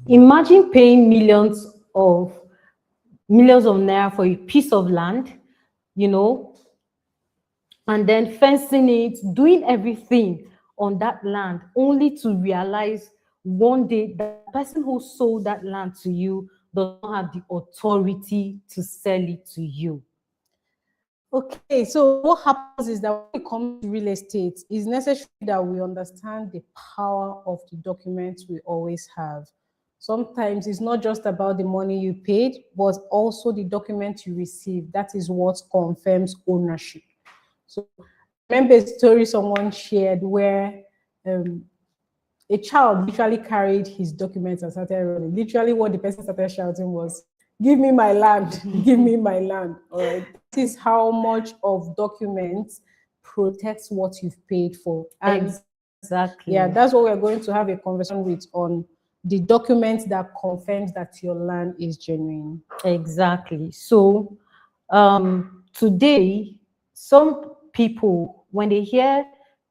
Imagine paying millions of naira for a piece of land, you know, and then fencing it, doing everything on that land, only to realize one day that the person who sold that land to you does not have the authority to sell it to you. Okay, so what happens is that when it comes to real estate, it's necessary that we understand the power of the documents we always have. Sometimes it's not just about the money you paid, but also the document you receive. That is what confirms ownership. So I remember a story someone shared where um, a child literally carried his documents and started running. Literally, what the person started shouting was, "Give me my land, give me my land." All right. This is how much of documents protects what you've paid for. And Exactly. yeah, that's what we're going to have a conversation with on the document that confirms that your land is genuine. Exactly. So today, some people, when they hear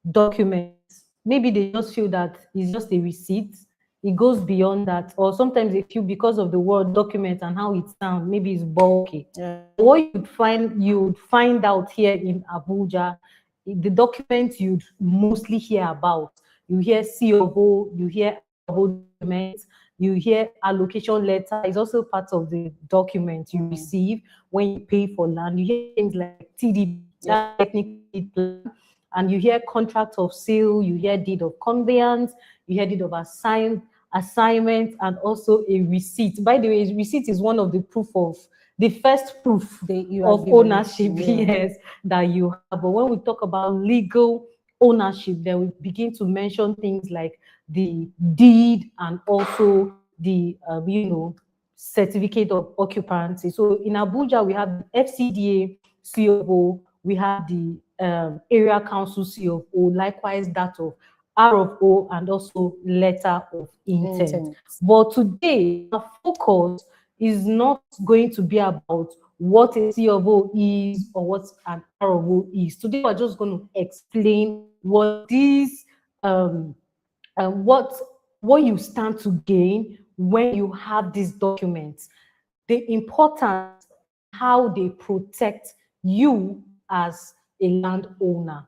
documents, maybe they just feel that it's just a receipt. It goes beyond that. Or sometimes they feel because of the word document and how it sounds, maybe it's bulky. Yeah. But what you'd find out here in Abuja, the documents you'd mostly hear about. You hear C of O, you hear R of O documents, you hear allocation letter is also part of the document you receive when you pay for land. You hear things like TDP, that technical deed plan, and you hear contract of sale, you hear deed of conveyance, you hear deed of assignment, and also a receipt. By the way, receipt is one of the first proof of ownership, yes, that you have. But when we talk about legal ownership, then we begin to mention things like the deed and also the certificate of occupancy. So in Abuja, we have the FCDA COO, we have the area council COO, likewise that of R of O, and also letter of intent. But today, our focus is not going to be about what a C of O is or what an R of O is. Today, we're just going to explain what these what you stand to gain when you have these documents, the importance, how they protect you as a landowner.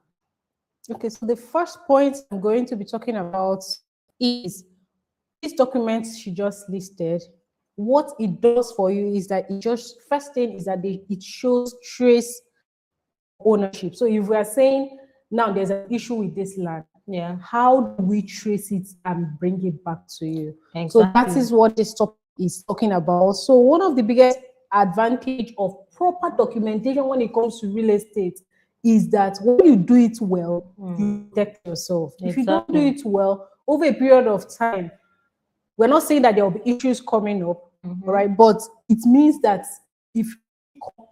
Okay, so the first point I'm going to be talking about is these documents she just listed. What it does for you is that it just, first thing is that it shows trace of ownership. So if we are saying now there's an issue with this land, Yeah. how do we trace it and bring it back to you? Exactly. So that is what this topic is talking about. So one of the biggest advantage of proper documentation when it comes to real estate is that when you do it well, you protect yourself. If you don't do it well, over a period of time, we're not saying that there will be issues coming up, right? But it means that if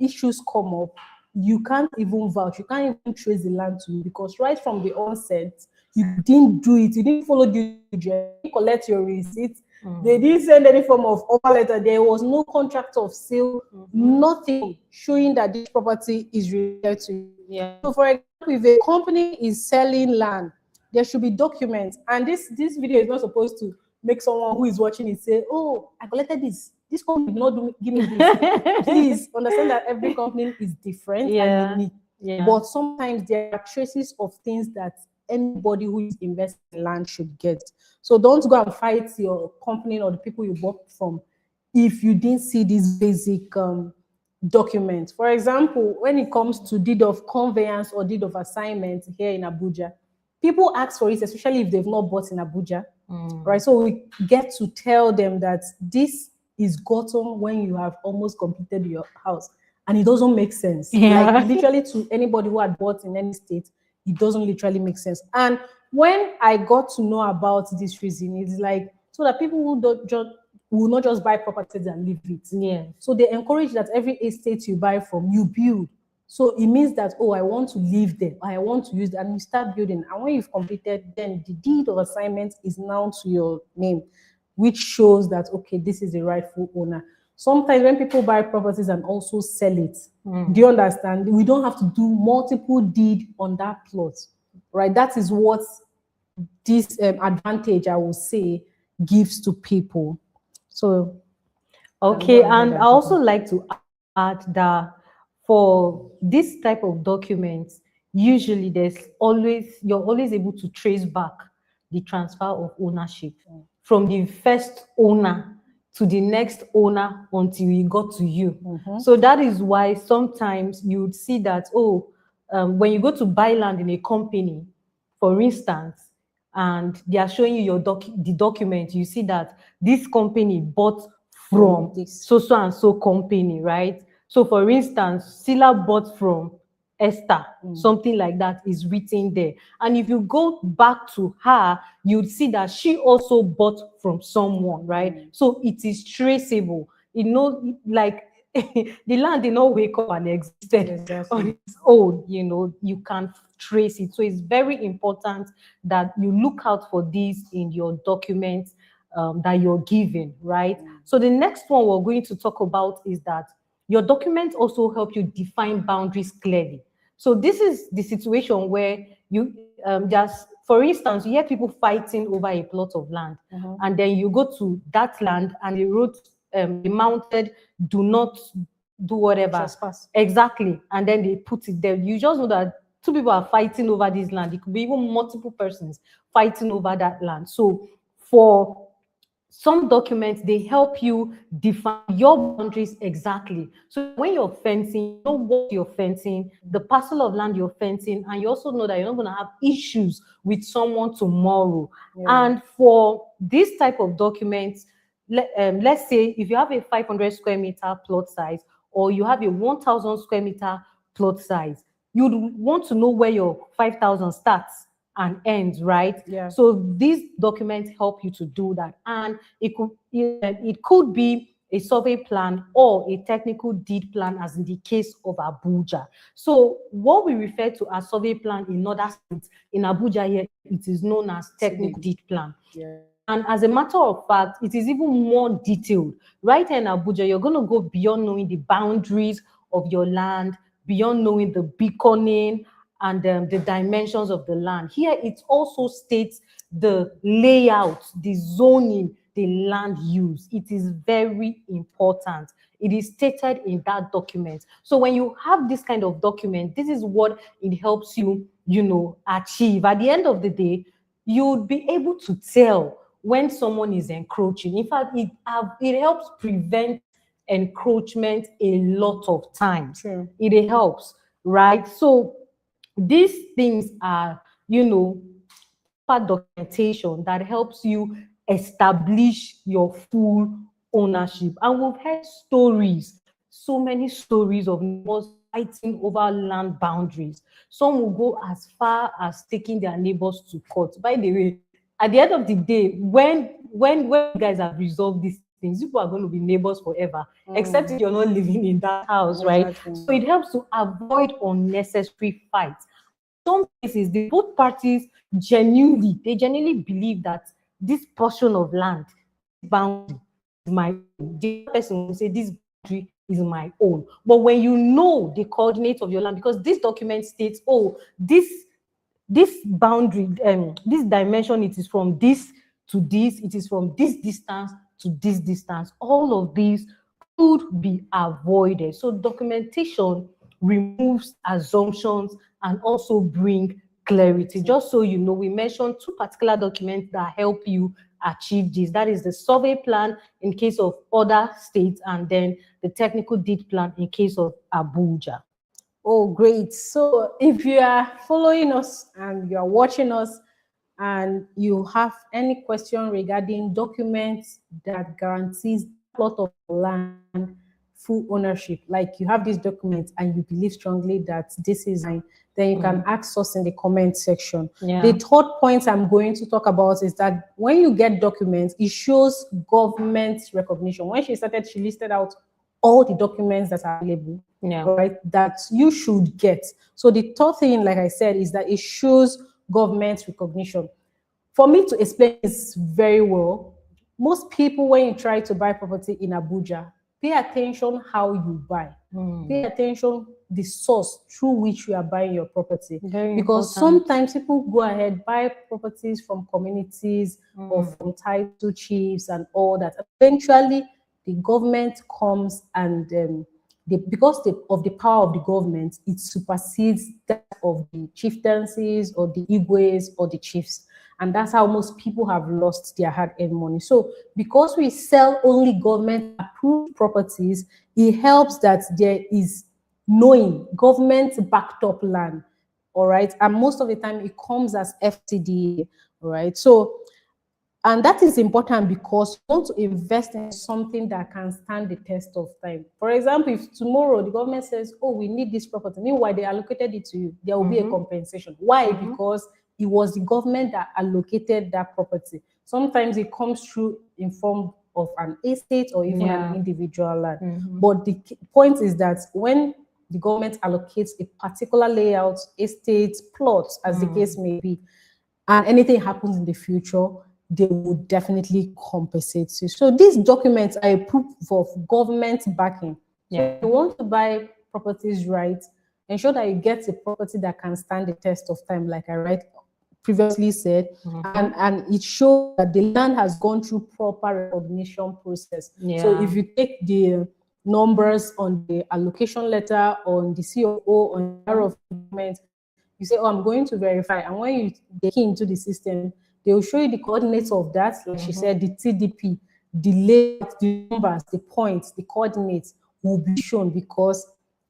issues come up, you can't even vouch, you can't even trace the land to you, because right from the onset, you didn't do it, you didn't follow due diligence, you didn't collect your receipt, they didn't send any form of offer letter, there was no contract of sale, nothing showing that this property is related to you. Yeah. So for example, if a company is selling land, there should be documents. And this video is not supposed to make someone who is watching it say, "Oh, I collected this. This company did not give me this." Please understand that every company is different and unique. Yeah. But sometimes there are traces of things that anybody who is investing in land should get. So don't go and fight your company or the people you bought from if you didn't see these basic documents. For example, when it comes to deed of conveyance or deed of assignment here in Abuja, people ask for it, especially if they've not bought in Abuja, right? So we get to tell them that this is gotten when you have almost completed your house, and it doesn't make sense. Yeah. Like literally, to anybody who had bought in any state, it doesn't literally make sense. And when I got to know about this reason, it's like so that people who don't just will not just buy properties and leave it. Yeah. So they encourage that every estate you buy from, you build. So it means that, oh, I want to live there, I want to use it, and you start building. And when you've completed, then the deed of assignment is now to your name, which shows that, okay, this is the rightful owner. Sometimes when people buy properties and also sell it, do you understand? We don't have to do multiple deed on that plot, right? That is what this advantage, I will say, gives to people. So Okay, and I also like to add that for this type of documents, usually you're always able to trace back the transfer of ownership from the first owner to the next owner until it got to you. So that is why sometimes you would see that, when you go to buy land in a company, for instance, and they are showing you the document, you see that this company bought from so and so company, right? So for instance, Sila bought from Esther, something like that is written there. And if you go back to her, you'd see that she also bought from someone, right? So it is traceable. Like the land did not wake up and existed on its own, you can trace it. So it's very important that you look out for these in your documents that you're given, right? So the next one we're going to talk about is that your documents also help you define boundaries clearly. So this is the situation where you just, for instance, you hear people fighting over a plot of land, and then you go to that land and they wrote, they mounted, do not do whatever. Trespass. Exactly. And then they put it there. You just know that two people are fighting over this land. It could be even multiple persons fighting over that land. So for some documents, they help you define your boundaries exactly. So when you're fencing, you know what you're fencing, the parcel of land you're fencing, and you also know that you're not going to have issues with someone tomorrow. And for this type of documents, let's say if you have a 500 square meter plot size, or you have a 1,000 square meter plot size, you'd want to know where your 5,000 starts and ends, right? So these documents help you to do that. And it could be a survey plan or a technical deed plan, as in the case of Abuja. So what we refer to as survey plan in other states, in Abuja here, it is known as technical deed plan. And as a matter of fact, it is even more detailed. Right here in Abuja, you're going to go beyond knowing the boundaries of your land, beyond knowing the beaconing and the dimensions of the land. Here, it also states the layout, the zoning, the land use. It is very important. It is stated in that document. So when you have this kind of document, this is what it helps you, achieve. At the end of the day, you'd be able to tell when someone is encroaching. In fact, it helps prevent encroachment a lot of times. It helps, right? So these things are, part documentation that helps you establish your full ownership. And we've heard stories, so many stories of neighbors fighting over land boundaries. Some will go as far as taking their neighbors to court. By the way, at the end of the day, when you guys have resolved these things, people are going to be neighbors forever, except if you're not living in that house, right? So it helps to avoid unnecessary fights. Some cases, both parties genuinely believe that this portion of land, boundary, is my own. The other person will say this boundary is my own. But when you know the coordinates of your land, because this document states, this boundary, this dimension, it is from this to this, it is from this distance to this distance. All of these could be avoided. So documentation removes assumptions and also bring clarity. Just so you know, we mentioned two particular documents that help you achieve this. That is the survey plan in case of other states, and then the technical deed plan in case of Abuja. Oh, great. So if you are following us and you are watching us and you have any question regarding documents that guarantees plot of land full ownership, like you have this document and you believe strongly that this is mine, then you can ask us in the comment section. The third point I'm going to talk about is that when you get documents, it shows government recognition. When she started, she listed out all the documents that are available, right, that you should get. So the third thing, like I said, is that it shows government recognition. For me to explain this very well, most people, when you try to buy property in Abuja, pay attention how you buy. Pay attention the source through which you are buying your property. Very Because important. sometimes people go ahead, buy properties from communities or from title chiefs and all that. Eventually, the government comes and because of the power of the government, it supersedes that of the chieftaincies or the Igwes or the chiefs. And that's how most people have lost their hard-earned money. So because we sell only government-approved properties, it helps that there is knowing government-backed up land, all right? And most of the time, it comes as FTD, all right? So, and that is important because you want to invest in something that can stand the test of time. For example, if tomorrow the government says, oh, we need this property, meanwhile they allocated it to you, there will be a compensation. Why? Because it was the government that allocated that property. Sometimes it comes through in form of an estate or even an individual land. But the point is that when the government allocates a particular layout, estate, plots, as the case may be, and anything happens in the future, they would definitely compensate you. So these documents are a proof of government backing. So if you want to buy properties right, ensure that you get a property that can stand the test of time, like I previously said, and it shows that the land has gone through proper recognition process. So if you take the numbers on the allocation letter, on the COO, on the of government, you say, oh, I'm going to verify. And when you get into the system, they will show you the coordinates of that. Like she said, the TDP, the layout, the numbers, the points, the coordinates will be shown because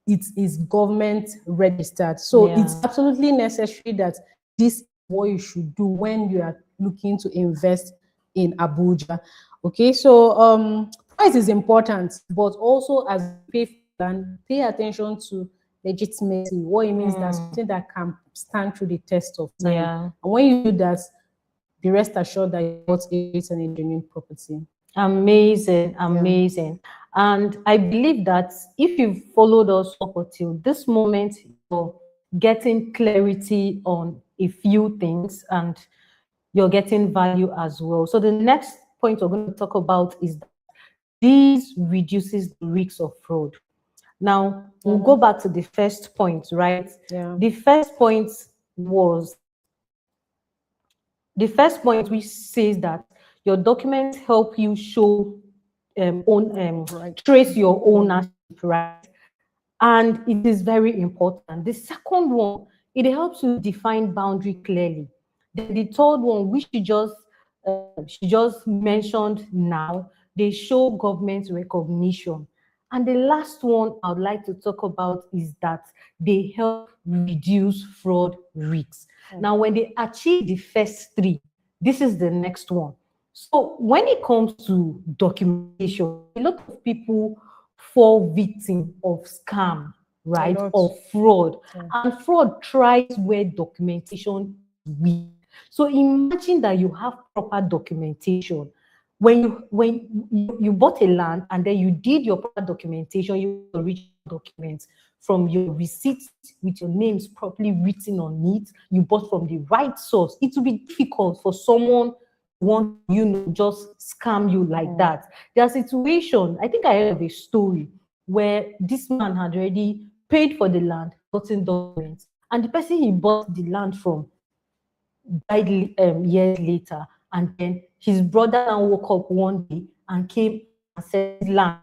it is government registered. So it's absolutely necessary that this is what you should do when you are looking to invest in Abuja. Okay, so price is important, but also as you pay attention to legitimacy. What it means that something that can stand through the test of time. And when you do that, be rest assured that you bought a genuine property. Amazing, amazing. And I believe that if you've followed us up until this moment, you're getting clarity on a few things and you're getting value as well. So the next point we're going to talk about is that this reduces the risk of fraud. Now, we'll go back to the first point, right? The first point which says that your documents help you show trace your ownership, right? And it is very important. The second one, it helps you define boundary clearly. Then the third one, which she just mentioned now, they show government recognition. And the last one I would like to talk about is that they help reduce fraud risks. Now, when they achieve the first three, this is the next one. So when it comes to documentation, a lot of people fall victim of scam, right, or fraud. And fraud thrives where documentation is weak. So imagine that you have proper documentation. When you bought a land and then you did your proper documentation, you original documents from your receipts with your names properly written on it, you bought from the right source, it will be difficult for someone want just scam you like that. There are situations, I think I heard of a story where this man had already paid for the land, gotten documents, and the person he bought the land from died years later, and then his brother now woke up one day and came and said land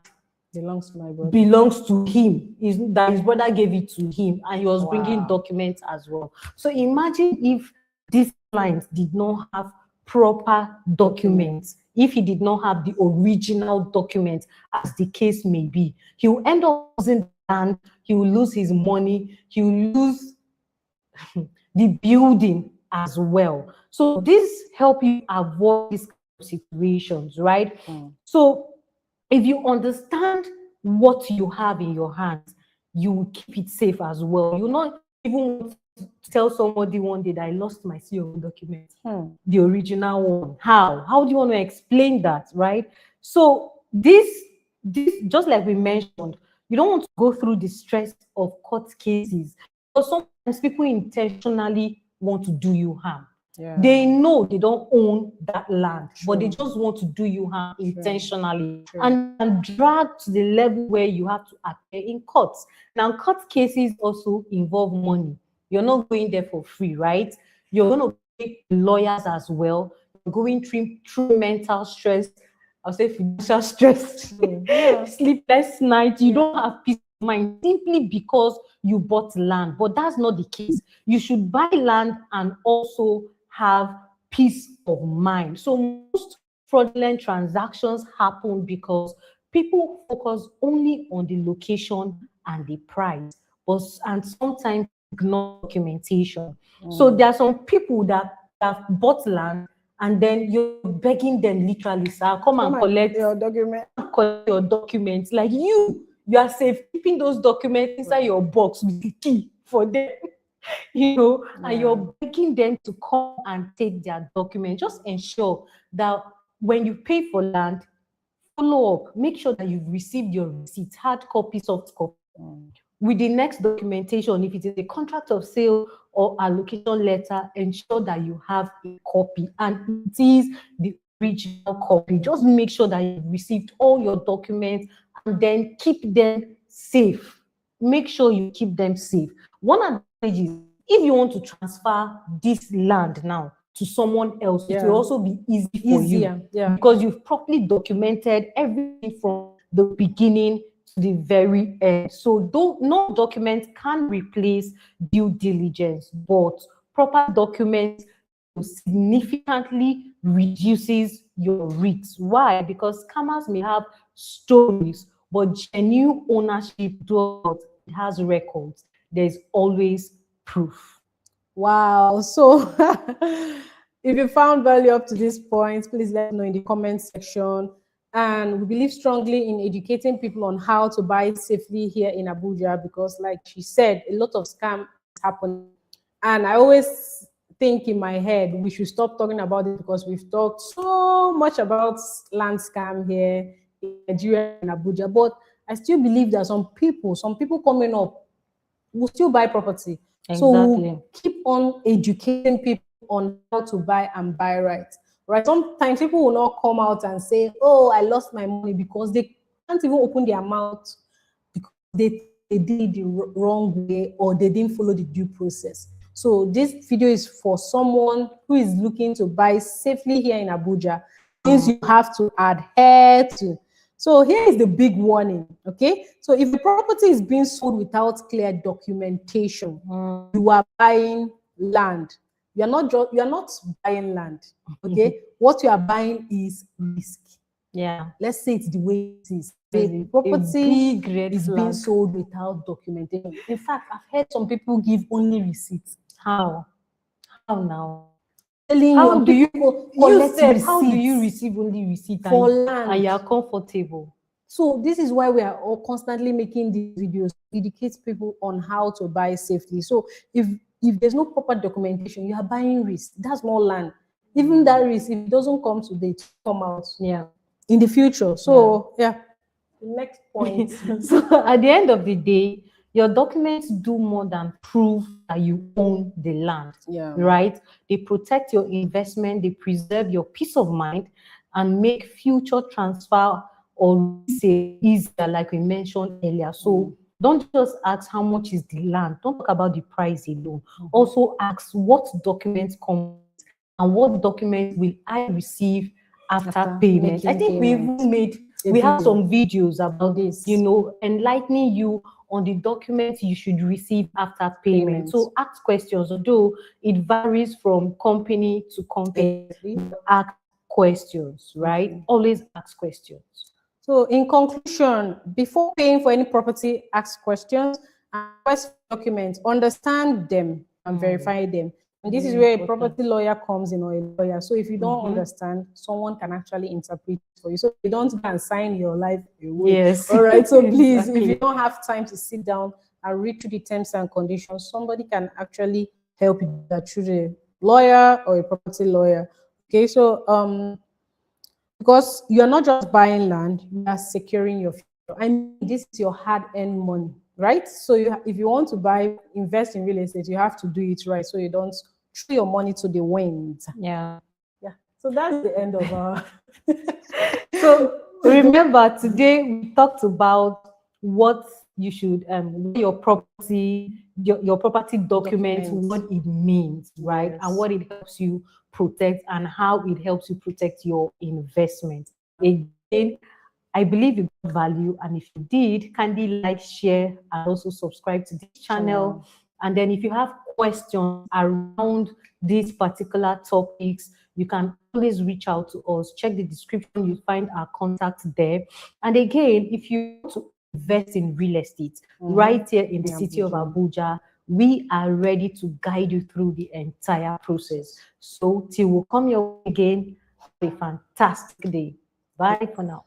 belongs to my brother, belongs to him, that his brother gave it to him, and he was bringing documents as well. So imagine if this client did not have proper documents, if he did not have the original document, as the case may be, he will end up losing the land, he will lose his money, he will lose the building as well. So this help you avoid these kind of situations, right? So if you understand what you have in your hands, you will keep it safe as well. You'll not even want to tell somebody one day that I lost my CO document, the original one. How do you want to explain that, right? So this just like we mentioned, you don't want to go through the stress of court cases, because sometimes people intentionally want to do you harm. They know they don't own that land, but they just want to do you harm intentionally and drag to the level where you have to appear in courts. Now, court cases also involve money. You're not going there for free, right? You're going to pay lawyers as well. You're going through mental stress. I'll say financial stress, sleepless nights. You don't have peace of mind simply because you bought land, but that's not the case. You should buy land and also have peace of mind. So most fraudulent transactions happen because people focus only on the location and the price, and sometimes ignore documentation. So there are some people that have bought land and then you're begging them literally, sir, come and collect your document. Collect your documents. Like you are safe keeping those documents inside your box with the key for them. And you're begging them to come and take their documents. Just ensure that when you pay for land, follow up. Make sure that you've received your receipt, hard copy, soft copy. With the next documentation, if it is a contract of sale or allocation letter, ensure that you have a copy and it is the original copy. Just make sure that you've received all your documents and then keep them safe. Make sure you keep them safe. One advantage is if you want to transfer this land now to someone else, it will also be easy for you because you've properly documented everything from the beginning to the very end. So no document can replace due diligence, but proper documents significantly reduces your risks. Why? Because scammers may have stories, but genuine ownership has records. There's always proof. Wow. So if you found value up to this point, please let us know in the comment section. And we believe strongly in educating people on how to buy safely here in Abuja because, like she said, a lot of scam happen. And I always think in my head, we should stop talking about it because we've talked so much about land scam here in Nigeria and Abuja. But I still believe that some people coming up will still buy property. Exactly. So we'll keep on educating people on how to buy and buy right. Right. Sometimes people will not come out and say, oh, I lost my money, because they can't even open their mouth because they did it the wrong way or they didn't follow the due process. So this video is for someone who is looking to buy safely here in Abuja. Things you have to adhere to. So here is the big warning, okay? So if the property is being sold without clear documentation, you are buying land. You are not buying land, okay? What you are buying is risk. Yeah. Let's say it's the way it is. The property is being sold without documentation. In fact, I've heard some people give only receipts. How now? How do you receive only receipt for land and you are comfortable? So this is why we are all constantly making these videos to educate people on how to buy safely. So if there's no proper documentation, you are buying risk. That's more land. Even that risk, if it doesn't come today, it will come out in the future. So the next point. So at the end of the day, your documents do more than prove that you own the land, right? They protect your investment, they preserve your peace of mind, and make future transfer or resale easier, like we mentioned earlier. So don't just ask how much is the land. Don't talk about the price alone. Also ask what documents come and what documents will I receive after payment. I think we have some videos about this, enlightening you on the documents you should receive after payment. So ask questions, although it varies from company to company. Ask questions, right? Always ask questions. So in conclusion, before paying for any property, ask questions and request documents, understand them and verify them. And this is where a property lawyer comes in, or a lawyer. So if you don't understand, someone can actually interpret for you. So you don't go and sign your life away. Yes. All right. So please, if you don't have time to sit down and read through the terms and conditions, somebody can actually help you through the lawyer or a property lawyer. Okay. So because you're not just buying land, you are securing your future. I mean, this is your hard-earned money, right? So if you want to invest in real estate, you have to do it right, so you don't threw your money to the wind. Yeah. Yeah. So that's the end of our. So remember, today we talked about what you should your property, your property documents, what it means, right? Yes. And what it helps you protect and how it helps you protect your investment. Again, I believe you got value, and if you did, kindly like, share, and also subscribe to this channel. And then if you have questions around these particular topics, you can always reach out to us. Check the description, you find our contact there. And again, if you want to invest in real estate right here in the city of Abuja, we are ready to guide you through the entire process. So till we come your way again, have a fantastic day. Bye for now.